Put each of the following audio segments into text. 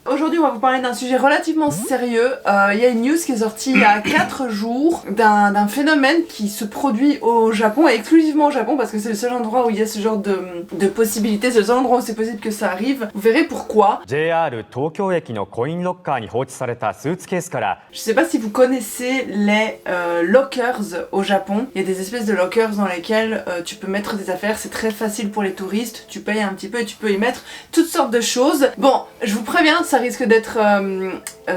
Aujourd'hui, on va vous parler d'un sujet relativement sérieux. Il y a une news qui est sortie il y a 4 jours d'un phénomène qui se produit au Japon, et exclusivement au Japon, parce que c'est le seul endroit où il y a ce genre de possibilités, c'est le seul endroit où c'est possible que ça arrive. Vous verrez pourquoi. JR 東京駅のコインロッカーに放置されたスーツケースから Je sais pas si vous connaissez les lockers au Japon. Il y a des espèces de lockers dans lesquels tu peux mettre des affaires, c'est très facile pour les touristes, tu payes un petit peu et tu peux y mettre toutes sortes de choses. Bon, je vous préviens, ça risque d'être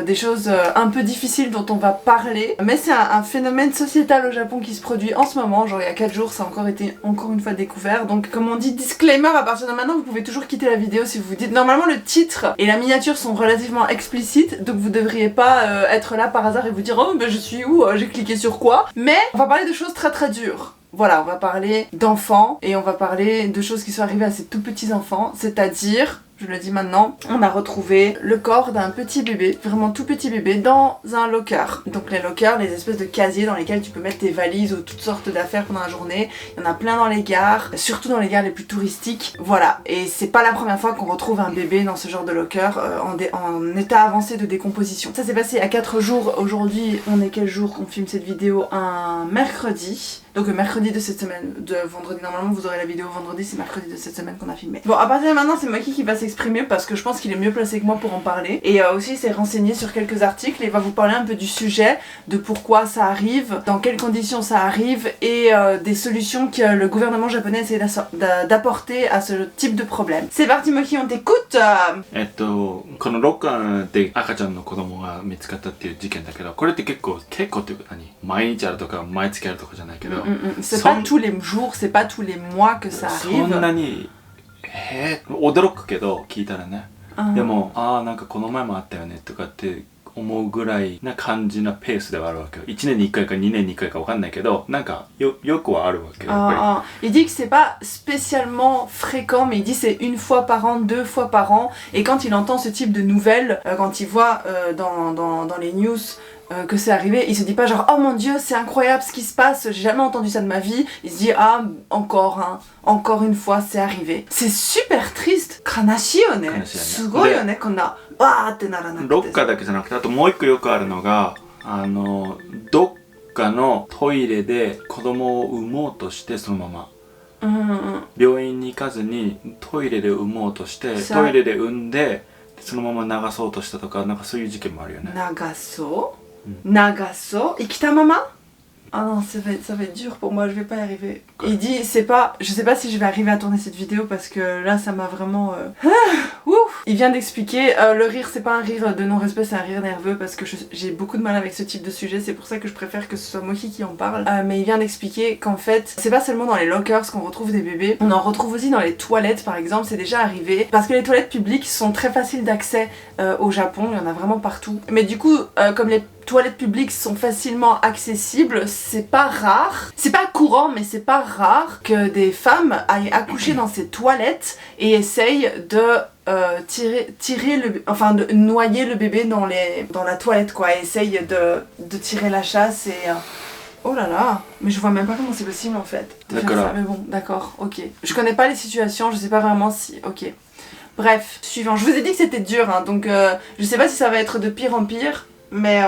des choses un peu difficiles dont on va parler, mais c'est un phénomène sociétal au Japon qui se produit en ce moment, genre il y a 4 jours, ça a encore été encore une fois découvert. Donc comme on dit, disclaimer, à partir de maintenant vous pouvez toujours quitter la vidéo si vous vous dites, normalement le titre et la miniature sont relativement explicites, donc vous devriez pas être là par hasard et vous dire oh ben je suis où, j'ai cliqué sur quoi. Mais on va parler de choses très très dures. Voilà, on va parler d'enfants et on va parler de choses qui sont arrivées à ces tout petits enfants, c'est-à-dire, je le dis maintenant, on a retrouvé le corps d'un petit bébé, vraiment tout petit bébé, dans un locker. Donc les lockers, les espèces de casiers dans lesquels tu peux mettre tes valises ou toutes sortes d'affaires pendant la journée. Il y en a plein dans les gares, surtout dans les gares les plus touristiques. Voilà, et c'est pas la première fois qu'on retrouve un bébé dans ce genre de locker en état avancé de décomposition. Ça s'est passé il y a 4 jours, aujourd'hui on est quel jour qu'on filme cette vidéo? Un mercredi. Donc le mercredi de cette semaine, de vendredi, normalement vous aurez la vidéo vendredi, c'est mercredi de cette semaine qu'on a filmé. Bon, à partir de maintenant c'est Maki qui va s'exprimer parce que je pense qu'il est mieux placé que moi pour en parler. Et aussi il s'est renseigné sur quelques articles et il va vous parler un peu du sujet, de pourquoi ça arrive, dans quelles conditions ça arrive et des solutions que le gouvernement japonais essaie d'apporter à ce type de problème. C'est parti Maki, on t'écoute. このロッカーで赤ちゃんの子供が見つかったっていう事件だけど、これって結構っていうか毎日あるとか毎月あるとかじゃないけど、c'est pas tous les jours, c'est pas tous les mois que ça arrive. そんなに驚くけど聞いたらね。でもなんかこの前もあったよねとかって思うぐらいな感じなペースではあるわけよ。1年に1回か2年に1回か分かんないけど、なんかよくはあるわけよ。Il dit que c'est pas spécialement fréquent, mais il dit c'est 1 fois par an, 2 fois par an. Et quand il entend ce type de nouvelles, quand il voit dans les news que c'est arrivé, il se dit pas genre oh mon dieu c'est incroyable ce qui se passe, j'ai jamais entendu ça de ma vie. Il se dit ah encore une fois c'est arrivé. C'est super triste. 悲しいよね。すごいよね、こんなわーってならなくて。ロッカーだけじゃなくて、あともう一個よくあるのがどっかのトイレで子供を産もうとしてそのまま。病院に行かずにトイレで産もうとしてトイレで産んでそのまま流そうとしたとか、なんかそういう事件もあるよね。流そう生きたまま。Ah non, ça va être dur pour moi, je vais pas y arriver. Il dit, je sais pas si je vais arriver à tourner cette vidéo parce que là ça m'a vraiment... Il vient d'expliquer, le rire c'est pas un rire de non-respect, c'est un rire nerveux parce que j'ai beaucoup de mal avec ce type de sujet, c'est pour ça que je préfère que ce soit Moki qui en parle. Mais il vient d'expliquer qu'en fait, c'est pas seulement dans les lockers qu'on retrouve des bébés, on en retrouve aussi dans les toilettes par exemple, c'est déjà arrivé. Parce que les toilettes publiques sont très faciles d'accès au Japon, il y en a vraiment partout. Mais du coup, comme les toilettes publiques sont facilement accessibles, c'est pas rare, c'est pas courant mais c'est pas rare que des femmes aillent accoucher dans ces toilettes et essayent de de noyer le bébé dans la toilette quoi, et essayent de tirer la chasse et... Oh là là, mais je vois même pas comment c'est possible en fait de faire ça, mais bon, d'accord, ok. Je connais pas les situations, je sais pas vraiment si... Ok. Bref, suivant. Je vous ai dit que c'était dur, hein, donc je sais pas si ça va être de pire en pire, mais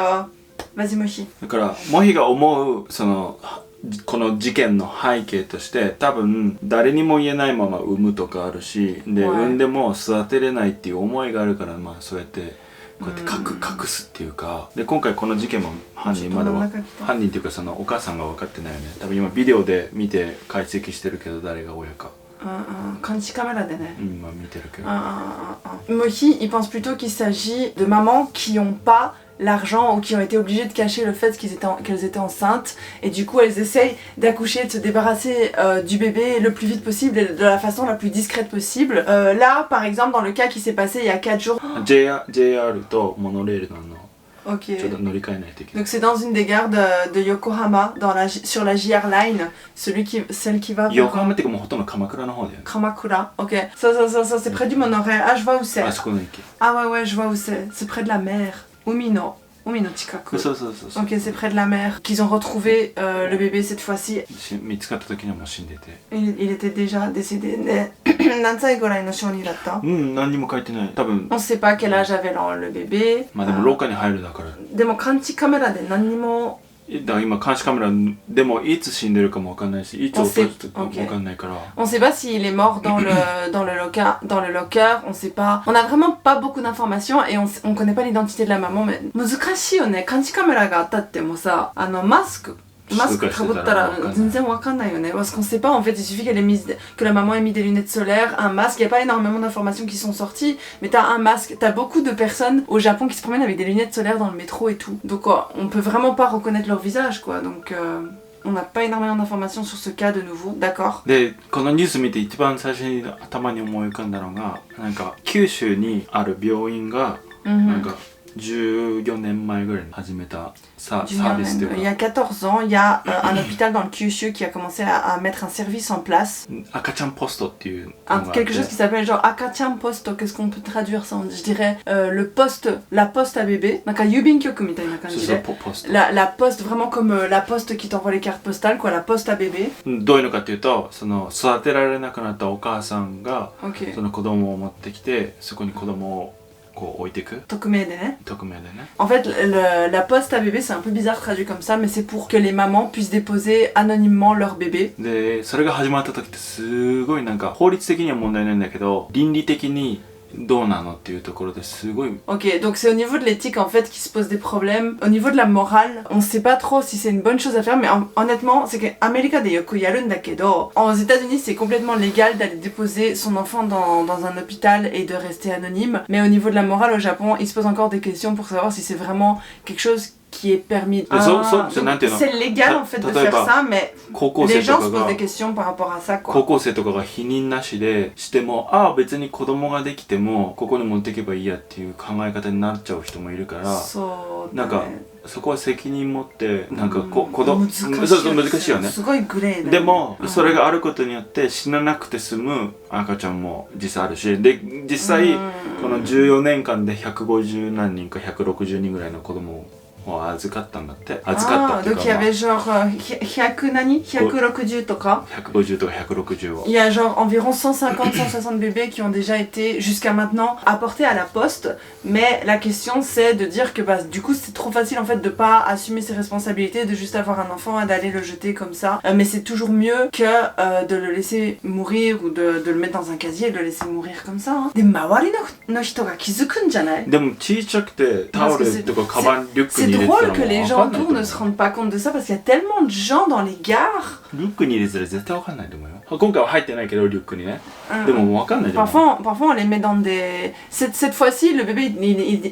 vas-y Mohi. だからモヒが思うこの事件の背景として多分誰にも言えないまま産むとかあるし、で産んでも育てれないっていう思いがあるから、まあそうやってこうやって隠すっていうか、で今回この事件も犯人までは犯人っていうかそのお母さんが分かってないよね。多分今ビデオで見て解析してるけど誰が親か。監視カメラでね。今見てるけど。Mohi, il pense plutôt qu'il s'agit de mamans qui ont pas l'argent ou qui ont été obligées de cacher le fait qu'elles étaient enceintes et du coup elles essayent d'accoucher, de se débarrasser du bébé le plus vite possible et de la façon la plus discrète possible. Là par exemple dans le cas qui s'est passé il y a 4 jours. JR とモノレールのOk. ちょっと乗り換えないといけない。 Donc c'est dans une des gares de Yokohama, sur la JR Line, celle qui va vers... Yokohama ってかもうほとんど鎌倉の方だよね。 Kamakura, ok. Ça c'est près du monorail. Ah je vois où c'est. あそこの駅。 Ah ouais je vois où c'est près de la mer. Umino. Umi no chikaku. そうそうそうそう Ok, c'est près de la mer qu'ils ont retrouvé le bébé cette fois-ci. 見つかった時にはもう死んでて Il était déjà décédé. 何歳ぐらいの小児だった？うん何にも書いてない多分 On sait pas quel âge avait le bébé. まあでも廊下に入るだからでも監視カメラで何にもだから今監視カメラでもいつ死んでるかもわかんないしいつ落としたかもわかんないから On sait pas s'il est mort dans le locker, on sait pas. On a vraiment pas beaucoup d'informations et on connaît pas l'identité de la maman. Mais 難しいよね。監視カメラがあったってもさ、マスクかぶったら全然わかんないよね。Parce qu'on sait pas, en fait, il suffit que la maman ait mis des lunettes solaires, un masque. Il y a pas énormément d'informations qui sont sorties, mais t'as un masque. T'as beaucoup de personnes au Japon qui se promènent avec des lunettes solaires dans le métro et tout. Donc on peut vraiment pas reconnaître leur visage, quoi. Donc on n'a pas énormément d'informations sur ce cas de nouveau, d'accord. でこのニュース見て一番最初に頭に思い浮かんだのがなんか九州にある病院がなんか14年前ぐらいに始めたサービスというか Il y a 14 ans, il y a un hôpital dans le Kyushu qui a commencé à mettre un service en place. 赤ちゃんポストっていうのがあって Quelque chose qui s'appelle genre Akachan Posto, qu'est-ce qu'on peut traduire ça? Je dirais le poste, la poste à bébé. Donc un Yubinkyokuみたいな感じで ポスト la poste, vraiment comme la poste qui t'envoie les cartes postales, quoi, la poste à bébé. どういうのかっていうとその育てられなくなったお母さんが Ok. その子供を持ってきてそこに子供をこう置いていく Tokume de ne. 匿名でね En fait, la poste à bébé, c'est un peu bizarre traduit comme ça, mais c'est pour que les mamans puissent déposer anonymement leur bébé. でそれが始まった時ってすごいなんか法律的には問題ないんだけど倫理的にどうなのっていうところですごい Ok, donc c'est au niveau de l'éthique en fait qui se pose des problèmes. Au niveau de la morale, on sait pas trop si c'est une bonne chose à faire, mais honnêtement, c'est qu'America de yoku yarun da kedo, aux États-Unis c'est complètement légal d'aller déposer son enfant dans un hôpital et de rester anonyme. Mais au niveau de la morale au Japon, il se pose encore des questions pour savoir si c'est vraiment quelque chose qui est permis. C'est légal en fait de faire ça, mais 高校 les 生 gens と se か posent が des questions par rapport à ça 高 quoi. 校生とかが避妊なしでしてもああ別に子供ができてもここに持っていけばいいやっていう考え方になっちゃう人もいるから そうなんかそこは責任持ってなんか子供難しいよね。すごいグレーだよね。でもそれがあることによって死ななくて済む赤ちゃんも実際あるしで実際この14年間で150何人か160人ぐらいの子供を預かったんだって預かったっていう donc か il y avait genre 100 何 160 とか150とか160を Il y a genre environ 150-160 bébés qui ont déjà été jusqu'à maintenant apportés à la poste, mais la question c'est de dire que bah, du coup c'est trop facile en fait de pas assumer ses responsabilités, de juste avoir un enfant et d'aller le jeter comme ça, mais c'est toujours mieux que de le laisser mourir ou de le mettre dans un casier et de le laisser mourir comme ça. Hein. で、周りの人が気づくんじゃない？でも小さくてタオルとかカバンリュックに C'est 入れてた drôle ら que les もう gens 分かんないと autour 思う ne se rendent pas compte de ça parce qu'il y a tellement de gens dans les gares. リュックに入れてたら絶対分かんないと思うよ今回は入ってないけどリュックにねでももう分かんないと思う Parfois on les met dans des... Cette fois-ci, le bébé,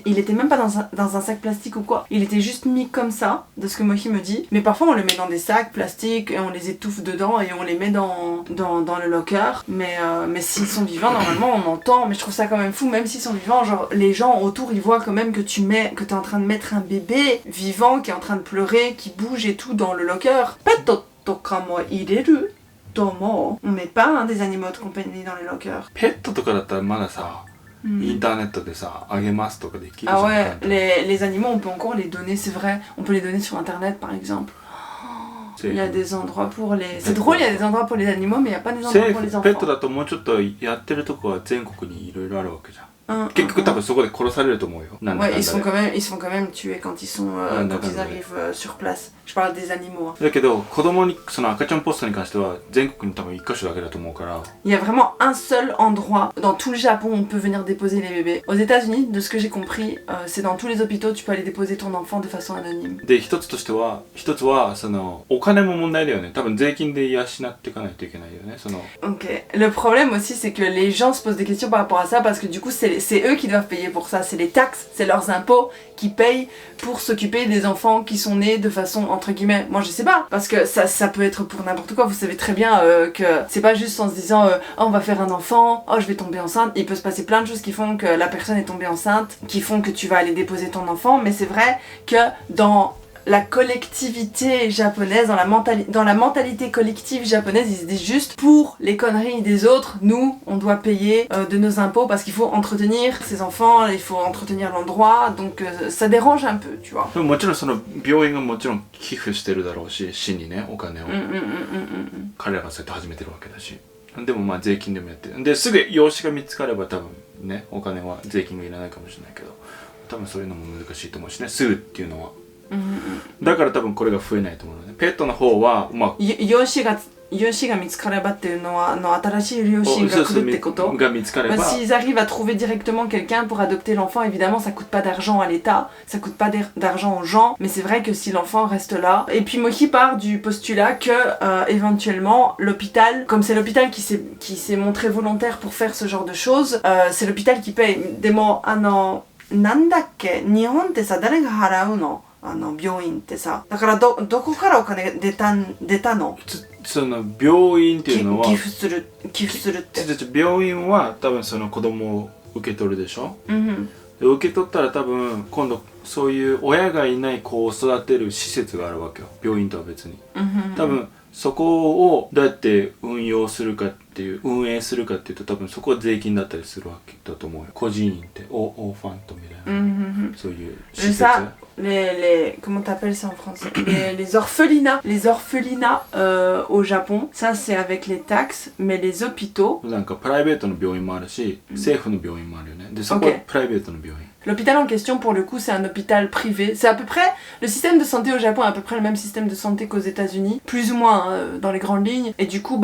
il était même pas dans un sac plastique ou quoi. Il était juste mis comme ça, de ce que Mohi me dit. Mais parfois on les met dans des sacs plastiques et on les étouffe dedans et on les met dans le locker. Mais s'ils sont vivants, normalement on entend. Mais je trouve ça quand même fou, même s'ils sont vivants, genre les gens autour ils voient quand même que t'es en train de mettre un bébé vivant qui est en train de pleurer, qui bouge et tout dans le locker. Petto tokamo ireru. On met pas des animaux de compagnie dans les lockers. ペットとかだったらまださインターネットでさあげますとかできるじゃん Ah ouais, les animaux, on peut encore les donner, c'est vrai. On peut les donner sur internet par exemple. Il y a des endroits pour les... C'est drôle, il y a des endroits pour les animaux, mais il n'y a pas des endroits 政 pour les 府ペット enfants. だともうちょっとやってるとこは全国にいろいろあるわけじゃん Hein, 結局多分そこで殺されると思うよなんだかん Ouais, だ ils で se font quand même tuer quand ils arrivent sur place. Je parle des animaux. Hein. だけど子供にその赤ちゃんポストに関しては全国に多分1箇所だけだと思うから Il y a vraiment un seul endroit dans tout le Japon où on peut venir déposer les bébés. Aux États-Unis, de ce que j'ai compris, c'est dans tous les hôpitaux, tu peux aller déposer ton enfant de façon anonyme. で一つはそのお金も問題だよね多分税金で養っていかないといけないよねその Ok. Le problème aussi, c'est que les gens se posent des questions par rapport à ça parce que du coup, c'est eux qui doivent payer pour ça. C'est les taxes, c'est leurs impôts qui payent pour s'occuper des enfants qui sont nés de façon entre guillemets. Moi, je sais pas parce que ça peut être pour n'importe quoi. Vous savez très bien que c'est pas juste en se disant oh, on va faire un enfant, oh je vais tomber enceinte. Il peut se passer plein de choses qui font que la personne est tombée enceinte, qui font que tu vas aller déposer ton enfant. Mais c'est vrai que dans la collectivité japonaise, dans la mentalité collective japonaise, ils se disent juste pour les conneries des autres, nous, on doit payer de nos impôts parce qu'il faut entretenir ses enfants, il faut entretenir l'endroit, donc ça dérange un peu, tu vois. でももちろんその病院がもちろん寄付してるだろうし、市にねお金を、彼らがそうやって始めてるわけだし、でもまあ税金でもやってる。ですぐ養子が見つかれば多分ねお金は税金がいらないかもしれないけど、多分そういうのも難しいと思うしね、すぐっていうのは。だから多分これが増えないと思うのね。ペットの方はまあ養子が見つかればっていうのは新しい両親が来るってこと。が見つかれば。S'ils arrivent à trouver directement quelqu'un pour adopter l'enfant, évidemment ça coûte pas d'argent à l'État, ça coûte pas d'argent aux gens, mais c'est vrai que si l'enfant reste là. Et puis Moki part du postulat que éventuellement l'hôpital, comme c'est l'hôpital qui s'est montré volontaire pour faire ce genre de choses, c'est l'hôpital qui paye. Demo nandakke, Nihonってさ誰が払うの？病院ってさ。だからどこからお金出たの？その病院っていうのは寄付するって。病院は多分その子供を受け取るでしょ、で受け取ったら多分今度そういう親がいない子を育てる施設があるわけよ、病院とは別に。多分そこをどうやって運営するかっていうと多分そこは税金だったりするわけだと思うよ。孤児院ってオーファントみたいな、そういう施設。comment t'appelles ça en français, les orphelinats au Japon, ça c'est avec les taxes, mais les hôpitaux なんかプライベートの病院もあるし、政府の病院もあるよね。でそこはプライベートの病院。L'hôpital en question, pour le coup, c'est un hôpital privé. C'est à peu près... Le système de santé au Japon est à peu près le même système de santé qu'aux États-Unis, plus ou moins dans les grandes lignes. Et du coup,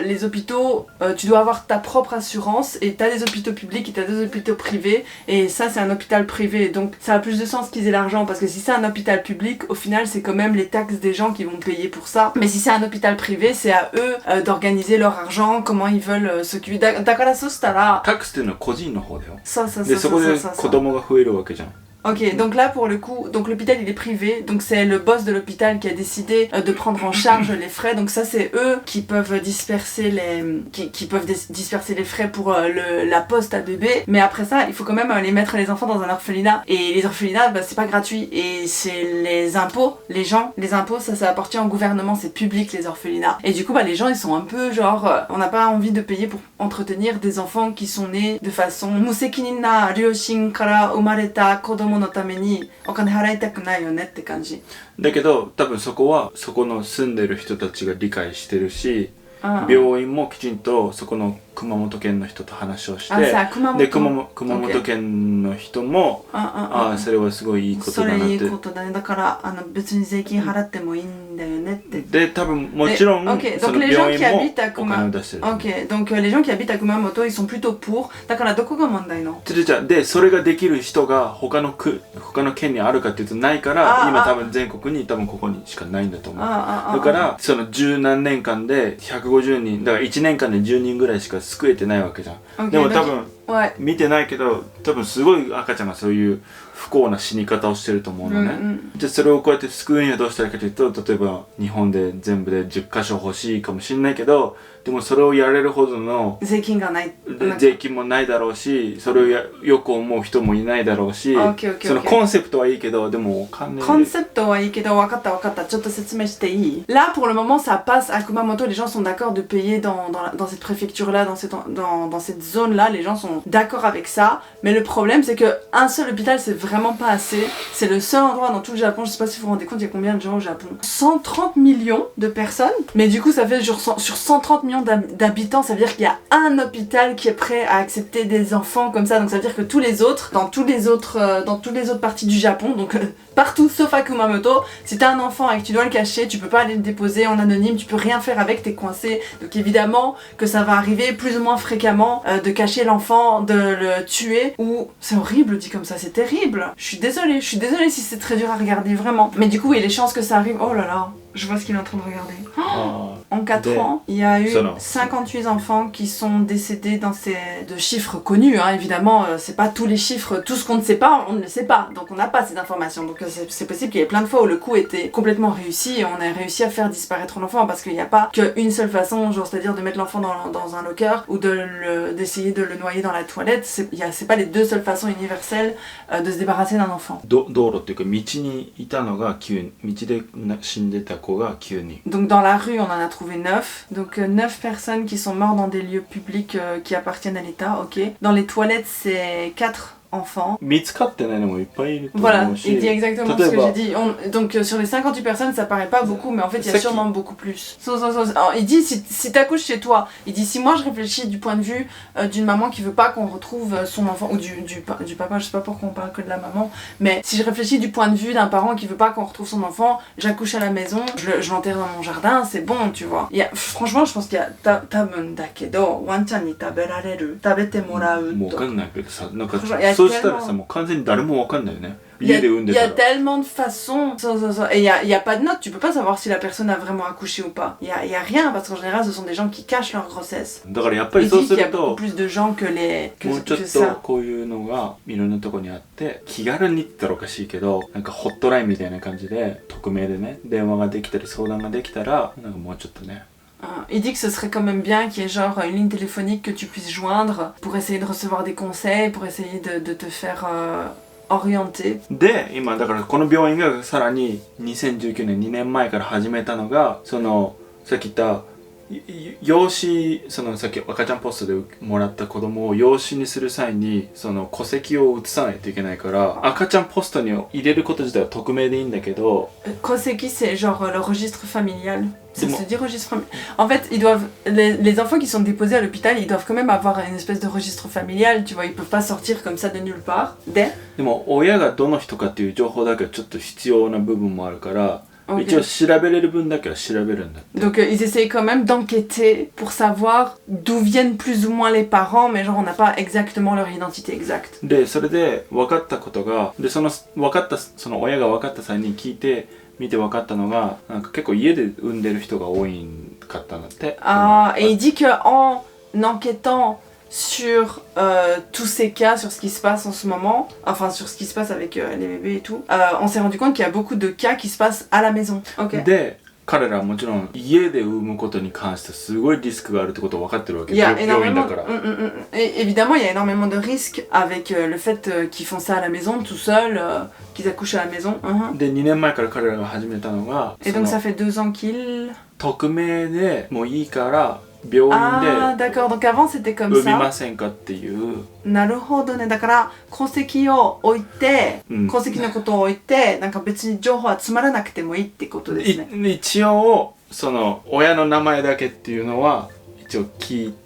les hôpitaux, tu dois avoir ta propre assurance, et t'as des hôpitaux publics et t'as des hôpitaux privés, et ça, c'est un hôpital privé. Donc, ça a plus de sens qu'ils aient l'argent, parce que si c'est un hôpital public, au final, c'est quand même les taxes des gens qui vont payer pour ça. Mais si c'est un hôpital privé, c'est à eux d'organiser leur argent, comment ils veulent s'occuper. Dakara so shitara... タックスっていうのは個人の方だよ。そうそうそうそうそう。でそこで子供が増えるわけじゃん。Ok, donc là pour le coup, donc l'hôpital il est privé, donc c'est le boss de l'hôpital qui a décidé de prendre en charge les frais, donc ça c'est eux qui peuvent disperser les frais pour la poste à bébé, mais après ça il faut quand même aller mettre les enfants dans un orphelinat, et les orphelinats c'est pas gratuit, et c'est les impôts, les impôts ça appartient au gouvernement, c'est public les orphelinats, et du coup les gens ils sont un peu genre, on n'a pas envie de payer pour entretenir des enfants qui sont nés de façon museki na ryoshin kara umareta kodomoのためにお金払いたくないよねって感じ。だけど多分そこはそこの住んでる人たちが理解してるし、病院もきちんとそこの熊本県の人と話をして、で熊本県の人もそれはすごいいいことだなって。それいいことだね。だから別に税金払ってもいいんだよねって。で多分もちろんその病院もお金を出してる。Ok, donc les gens qui habitent à Kumamoto ils sont plutôt pour. だからどこが問題の？でそれができる人が他の県にあるかっていうとないから、今多分全国に多分ここにしかないんだと思う。だからその十何年間で150人だから1年間で10人ぐらいしか救えてないわけじゃん。でも多分見てないけど多分すごい赤ちゃんがそういう不幸な死に方をしてると思うのね。でそれをこうやって救うにはどうしたらいいかというと、例えば日本で全部で10箇所欲しいかもしれないけど、でもそれをやれるほどの税金がない、税金もないだろうし、それをよく思う人もいないだろうし、そのコンセプトはいいけど、でもお金コンセプトはいいけど、分かったちょっと説明していい？ Là pour le moment ça passe à Kumamoto, les gens sont d'accord de payer dans cette préfecture là, dans cette zone là, les gens sont d'accord avec ça, mais le problème c'est que un seul hôpital c'est vraiment pas assez, c'est le seul endroit dans tout le Japon, je sais pas si vous vous rendez compte il y a combien de gens au Japon, 130 millions de personnes, mais du coup ça fait sur 130 millions d'habitants, ça veut dire qu'il y a un hôpital qui est prêt à accepter des enfants comme ça, donc ça veut dire que tous les autres, dans toutes les autres parties du Japon, donc partout sauf à Kumamoto, si t'as un enfant et que tu dois le cacher, tu peux pas aller le déposer en anonyme, tu peux rien faire avec, t'es coincé, donc évidemment que ça va arriver plus ou moins fréquemment de cacher l'enfant, de le tuer, ou c'est horrible dit comme ça, c'est terrible, je suis désolée si c'est très dur à regarder vraiment, mais du coup il y a les chances que ça arrive, oh là là, je vois ce qu'il est en train de regarder. En 4 De- ans, il y a eu Ça, non. 58 enfants qui sont décédés dans ces de chiffres connus. Hein. Évidemment, c'est pas tous les chiffres, tout ce qu'on ne sait pas, on ne le sait pas. Donc on n'a pas cette information. Donc c'est possible qu'il y ait plein de fois où le coup était complètement réussi et on a réussi à faire disparaître l'enfant parce qu'il n'y a pas qu'une seule façon, genre c'est-à-dire de mettre l'enfant dans un locker ou d'essayer de le noyer dans la toilette. C'est pas les deux seules façons universelles de se débarrasser d'un enfant. 道路っていうか道にいたのが9道で死んでた子が9人 Donc dans la rue, on en a trouvé 9. Donc 9 personnes qui sont mortes dans des lieux publics qui appartiennent à l'État, ok. Dans les toilettes, c'est 4 enfants. 見つかってないのもいっぱいいると Voilà, 思うし il dit exactement ce 例 que えば j'ai dit. Donc sur les 58 personnes, ça paraît pas beaucoup, mais en fait, il y a Ça qui- sûrement beaucoup plus. Alors, il dit, si t'accouches chez toi, il dit, si moi je réfléchis du point de vue d'une maman qui veut pas qu'on retrouve son enfant, ou du papa, je sais pas pourquoi on parle que de la maman, mais si je réfléchis du point de vue d'un parent qui veut pas qu'on retrouve son enfant, j'accouche à la maison, je l'enterre dans mon jardin, c'est bon, tu vois. Franchement, je pense qu'il y a tabun dakedo, wanchan ni taberareru, tabete morau. もう分かんないけどさなんかいやそうしたらさもう完全に誰も分かんないよね Il y, 家で産んで y た a ら tellement de façons. Et il y a pas de note, tu peux pas savoir si la personne a vraiment accouché ou pas. Il y a rien parce qu'en général ce sont des gens qui cachent leur grossesse. だからやっぱり Il そう dit す qu'il y a る beaucoup と plus de gens que les もうちょっ que と ça. こういうのがいろんなとこにあって気軽にって言ったらおかしいけどなんかホットラインみたいな感じで匿名でね電話ができたり相談ができたらなんかもうちょっとね Il dit que ce serait quand même bien qu'il y ait genre une ligne téléphonique que tu puisses joindre pour essayer de recevoir des conseils, pour essayer de te faire orienter. で今だからこの病院がさらに2019年2年前から始めたのがそのさっき言った養子そのさっき赤ちゃんポストでもらった子供を養子にする際にその戸籍を移さないといけないから赤ちゃんポストに入れること自体は匿名でいいんだけど Koseki, c'est genre le registre familial. Ça Dis-moi. se dit registre familial. En fait, les enfants qui sont déposés à l'hôpital, ils doivent quand même avoir une espèce de registre familial, tu vois, ils peuvent pas sortir comme ça de nulle part. でも親がどの人かっていう情報だけはちょっと必要な部分もあるから、Ok. 一応調べれる分だけは調べるんだって Donc ils essayent quand même d'enquêter pour savoir d'où viennent plus ou moins les parents, mais genre on n'a pas exactement leur identité exacte. でそれで分かったことがでその分かったその親が分かった際に聞いて見て分かったのがなんか結構家で産んでる人が多いかったんだって Ah, et il dit que en enquêtant sur tous ces cas, sur ce qui se passe en ce moment, enfin sur ce qui se passe avec les bébés et tout, on s'est rendu compte qu'il y a beaucoup de cas qui se passent à la maison. Ok. で彼らはもちろん家で産むことに関してすごいリスクがあるってことを分かってるわけ Il y a 病院だ énormément, から Et évidemment, il y a énormément de risques avec le fait qu'ils font ça à la maison, tout seuls, qu'ils accouchent à la maison. で2年前から彼らが始めたのが Et そ donc の ça fait 2 ans qu'ils... 匿名でもういいから病院 Ah, で d'accord. Donc avant c'était comme 産みま ça. せんかっていう Naruhodo ne. だから戸籍を置いて、戸籍のことを置いて、なんか別に情報はつまらなくてもいいってことですね。一応その親の名前だけっていうのは一応聞いて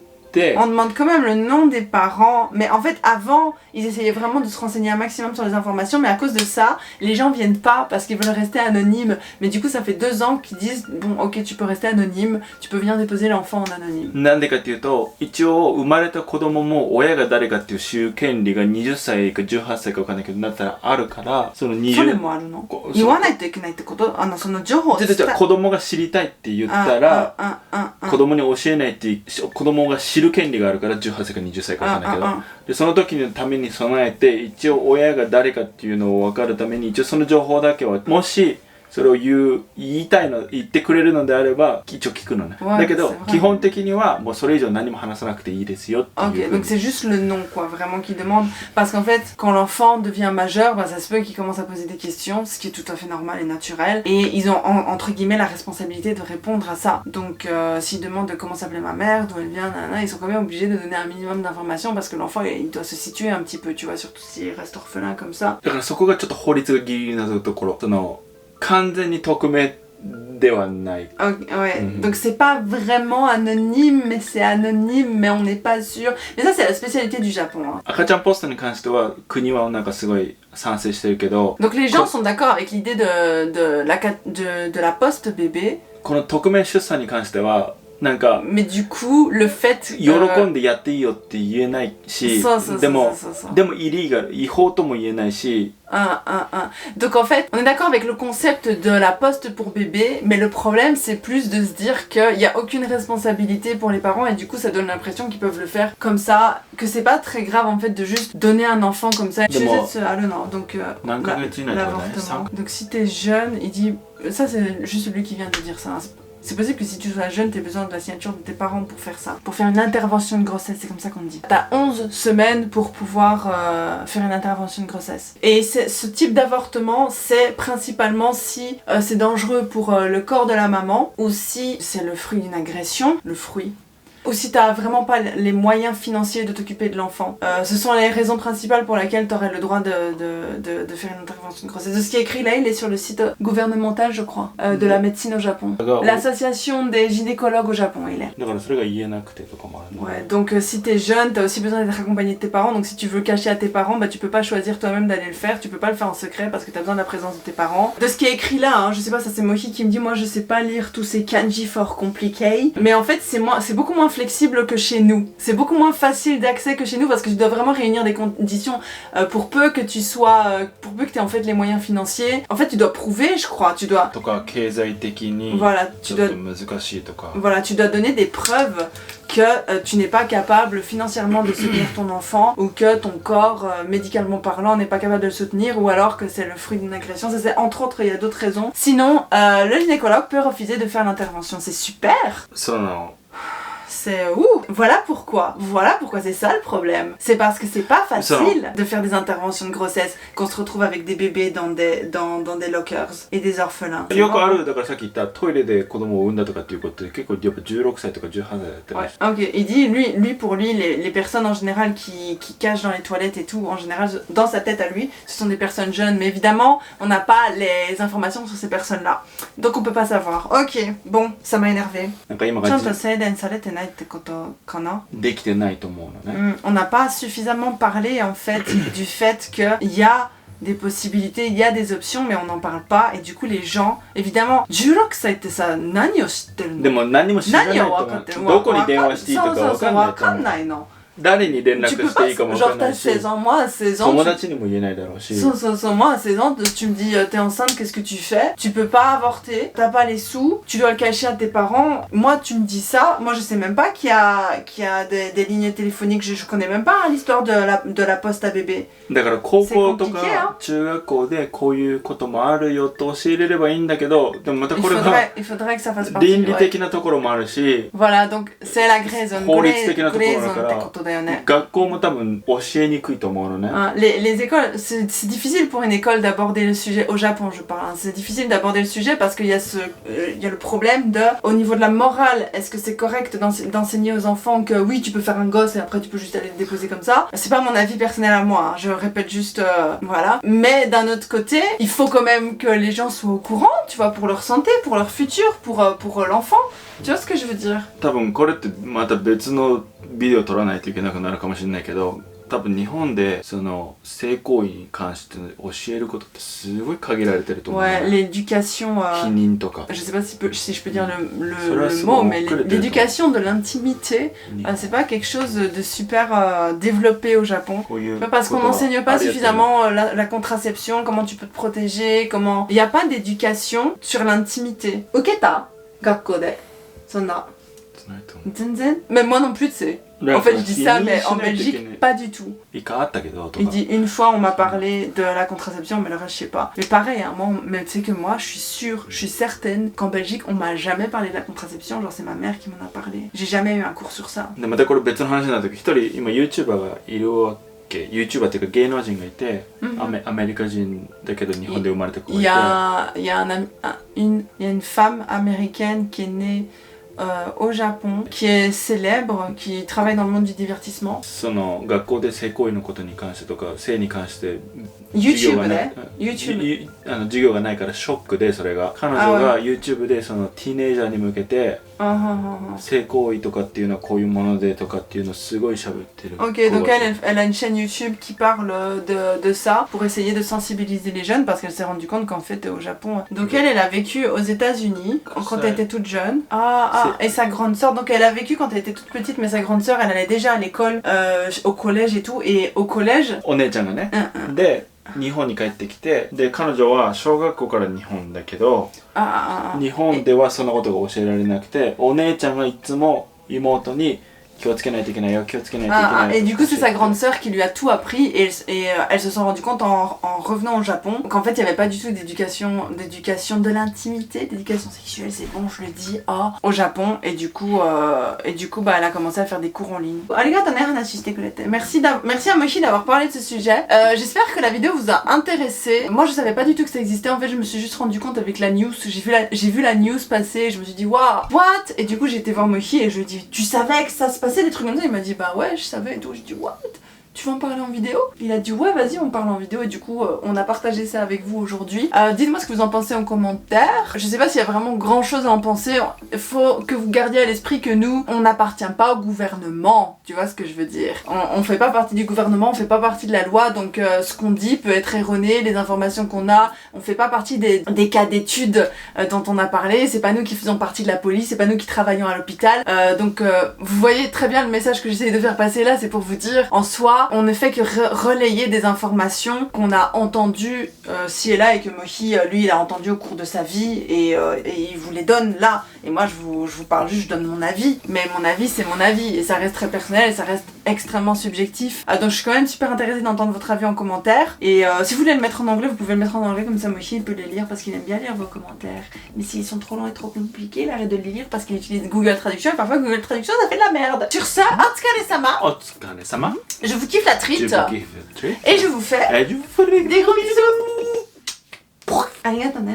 On demande quand même le nom des parents, mais en fait avant ils essayaient vraiment de se renseigner un maximum sur les informations, mais à cause de ça les gens viennent pas parce qu'ils veulent rester anonymes, mais du coup ça fait 2 ans qu'ils disent bon ok tu peux rester anonyme, tu peux venir déposer l'enfant en anonyme. なんでかっていうと一応生まれた子供も親が誰かっていう知る権利が20歳か18歳か分かんないけどなったらあるからその20それもあるの？言わないといけないってこと？その情報を伝え子供が知りたいって言ったら子供に教えないって子供が知る権利があるから18歳か20歳か分かんないけどでその時のために備えて一応親が誰かっていうのを分かるために一応その情報だけはもしそれを言いたいの言ってくれるのであれば一応聞くのねだけど基本的にはもうそれ以上何も話さなくていいですよっていう Ok, donc c'est juste le nom quoi, vraiment qui demande. Parce qu'en fait, quand l'enfant devient majeur, bah, ça se peut qu'il commence à poser des questions, ce qui est tout à fait normal et naturel. Et ils ont entre guillemets la responsabilité de répondre à ça. Donc s'ils demandent de comment s'appelait ma mère, d'où elle vient, nanana, ils sont quand même obligés de donner un minimum d'informations parce que l'enfant il doit se situer un petit peu, tu vois, surtout s'il reste orphelin comme ça. だからそこがちょっと法律がギリギリなところその完全に匿名ではない Okay, ouais, donc c'est pas vraiment anonyme, mais c'est anonyme, mais on n'est pas sûr. Mais ça, c'est la spécialité du Japon. Hein. 赤ちゃんポストに関しては国はなんかすごい賛成してるけど Donc les gens sont d'accord avec l'idée de la poste bébé. この匿名出産に関してはなんか Mais du coup, le fait... 喜んでやっていいよって言えないし、でもイリーガル、違法とも言えないし。Donc en fait, on est d'accord avec le concept de la poste pour bébé, mais le problème c'est plus de se dire qu'il n'y a aucune responsabilité pour les parents et du coup ça donne l'impression qu'ils peuvent le faire comme ça, que c'est pas très grave en fait de juste donner un enfant comme ça. Donc l'avortement. Donc si t'es jeune, il dit... Ça c'est juste lui qui vient de dire ça. Hein. C'est possible que si tu sois jeune, tu aies besoin de la signature de tes parents pour faire ça. Pour faire une intervention de grossesse, c'est comme ça qu'on dit. T'as 11 semaines pour pouvoir faire une intervention de grossesse. Et ce type d'avortement, c'est principalement si c'est dangereux pour le corps de la maman, ou si c'est le fruit d'une agression, ou si t'as vraiment pas les moyens financiers de t'occuper de l'enfant. Ce sont les raisons principales pour lesquelles t'aurais le droit de faire une intervention de grossesse. De ce qui est écrit là, il est sur le site gouvernemental, je crois, de la médecine au Japon. L'association des gynécologues au Japon, il est. Ouais, donc si t'es jeune, t'as aussi besoin d'être accompagné de tes parents, donc si tu veux cacher à tes parents, bah tu peux pas choisir toi-même d'aller le faire, tu peux pas le faire en secret parce que t'as besoin de la présence de tes parents. De ce qui est écrit là, hein, je sais pas, ça c'est Mohi qui me dit, moi je sais pas lire tous ces kanji for compliqué, mais en fait c'est beaucoup moins flexible que chez nous. C'est beaucoup moins facile d'accès que chez nous parce que tu dois vraiment réunir des conditions pour peu que tu sois, pour peu que tu aies en fait les moyens financiers. En fait, tu dois prouver, je crois, tu dois... Voilà, tu dois donner des preuves que tu n'es pas capable financièrement de soutenir ton enfant ou que ton corps, médicalement parlant, n'est pas capable de le soutenir ou alors que c'est le fruit d'une agression. Ça c'est entre autres, il y a d'autres raisons. Sinon, le gynécologue peut refuser de faire l'intervention. C'est super. C'est voilà pourquoi c'est ça le problème. C'est parce que c'est pas facile de faire des interventions de grossesse qu'on se retrouve avec des bébés dans des lockers et des orphelins. よくある、だからさっき言ったトイレで子供を産んだとかっていうことで結構やっぱ16歳とか18歳やってる。Ok, il dit pour lui les personnes en général qui cachent dans les toilettes et tout, en général dans sa tête à lui, ce sont des personnes jeunes, mais évidemment on n'a pas les informations sur ces personnes-là, donc on peut pas savoir. Ok, bon, ça m'a énervé. なんか今が On n'a pas suffisamment parlé en fait du fait qu'il y a des possibilités, il y a des options, mais on n'en parle pas et du coup les gens, évidemment, 16歳ってさ、何を知ってるの？でも何も知らないと思う。どこに電話していいとかわかんないの。誰に連絡していいかもわかんないし、moi à 16 ans, 友達にも言えないだろうし。moi à 16 ans, tu me dis t'es enceinte, qu'est-ce que tu fais? Tu peux pas avorter, t'as pas les sous, tu dois le cacher à tes parents. Moi tu me dis ça, moi je sais même pas qu'il y a des lignes téléphoniques, je connais même pas l'histoire de la poste à bébé. だから高校とか中学校でこういうこともあるよと教えれればいいんだけど、でもまたこれが倫理的なところもあるし、 Voilà, donc c'est la grey zone. 法律的なところだから。学校も多分教えにくいと思うのね。Les écoles, c'est difficile pour une école d'aborder le sujet, au Japon je parle, hein. C'est difficile d'aborder le sujet parce qu'il y a le problème de, au niveau de la morale, est-ce que c'est correct d'enseigner aux enfants que oui tu peux faire un gosse et après tu peux juste aller le déposer comme ça? C'est pas mon avis personnel à moi, hein. Je répète juste, voilà. Mais d'un autre côté, il faut quand même que les gens soient au courant, tu vois, pour leur santé, pour leur futur, pour l'enfant. Tu vois ce que je veux dire? 多分これってまた別のビデオ撮らないといけなくなるかもしれないけど、多分日本でその性行為に関して教えることってすごい限られてると思う。Ouais, l'éducation. 避妊とか。Je sais pas si je peux dire le mot, mais l'éducation de l'intimité, c'est pas quelque chose de super développé au Japon. Parce qu'on n'enseigne pas suffisamment la contraception, comment tu peux te protéger, comment. Il n'y a pas d'éducation sur l'intimité. Oketa, gakko de. Sonna. Même moi non plus, tu sais. En fait, je dis ça, mais en Belgique, pas du tout. Il dit une fois, on m'a parlé de la contraception, mais le reste, je sais pas. Mais pareil, hein, mais tu sais que moi, je suis certaine qu'en Belgique, on m'a jamais parlé de la contraception. Genre, c'est ma mère qui m'en a parlé. J'ai jamais eu un cours sur ça. でまたこれ別の話なんだけど、一人今 YouTuber がいるわけ。YouTuber っていうか芸能人がいて、アメリカ人だけど日本で生まれた子がいて。Il y a une femme américaine qui est née au Japon, qui est célèbre, qui travaille dans le monde du divertissement. その学校で性行為のことに関してとか性に関して YouTube で YouTube 授業がないからショックで、それが彼女が YouTube でそのティーネイジャーに向けて性行為とかっていうのはこういうものでとかっていうのをすごい喋ってる。 Ok, donc elle a une chaîne YouTube qui parle de ça pour essayer de sensibiliser les jeunes parce qu'elle s'est rendue compte qu'en fait au Japon. Donc elle a vécu aux États-Unis quand elle était toute jeune. Et sa grande sœur, donc elle a vécu quand elle était toute petite, mais sa grande sœur elle allait déjà à l'école, au collège et tout. Et au collège, お姉ちゃんがね、で日本に帰ってきて、で彼女は小学校から日本だけど、日本ではそのことが教えられなくて、お姉ちゃんがいつも妹に気をつけないといけないよ、気をつけないといけないよ。 et du coup c'est sa grande sœur qui lui a tout appris et elles se sont rendues compte en revenant au Japon qu'en fait il n'y avait pas du tout d'éducation de l'intimité, d'éducation sexuelle, c'est bon je le dis, au Japon et du coup bah, elle a commencé à faire des cours en ligne. Merci à Mochi d'avoir parlé de ce sujet. J'espère que la vidéo vous a intéressé. Moi je savais pas du tout que ça existait, en fait je me suis juste rendu compte avec la news, j'ai vu la news passer, je me suis dit waouh, what? Et du coup j'ai été voir Mochi et je lui ai dit tu savais que ça se passait des trucs comme ça? Il m'a dit bah ouais je savais et tout. J'ai dit what? Tu veux en parler en vidéo? Il a dit ouais vas-y on parle en vidéo et du coup on a partagé ça avec vous aujourd'hui. Dites-moi ce que vous en pensez en commentaire. Je sais pas s'il y a vraiment grand chose à en penser. Il faut que vous gardiez à l'esprit que nous on n'appartient pas au gouvernement. Tu vois ce que je veux dire? On fait pas partie du gouvernement, on fait pas partie de la loi, donc ce qu'on dit peut être erroné, les informations qu'on a, on fait pas partie des cas d'études dont on a parlé, c'est pas nous qui faisons partie de la police, c'est pas nous qui travaillons à l'hôpital. Donc vous voyez très bien le message que j'essaie de faire passer là, c'est pour vous dire en soi on ne fait que relayer des informations qu'on a entendues ci et là et que Mochi lui il a entendu au cours de sa vie et il vous les donne là. Et moi je vous parle juste, je donne mon avis, mais mon avis c'est mon avis et ça reste très personnel et ça reste extrêmement subjectif. Donc je suis quand même super intéressée d'entendre votre avis en commentaire et si vous voulez le mettre en anglais vous pouvez le mettre en anglais, comme ça Mochi il peut les lire parce qu'il aime bien lire vos commentaires. Mais s'ils sont trop longs et trop compliqués il arrête de les lire parce qu'il utilise Google Traduction et parfois Google Traduction ça fait de la merde. Sur ça, Otsukare-sama, je vous kiffe la treat et je vous fais des gros bisous. Arigato ne.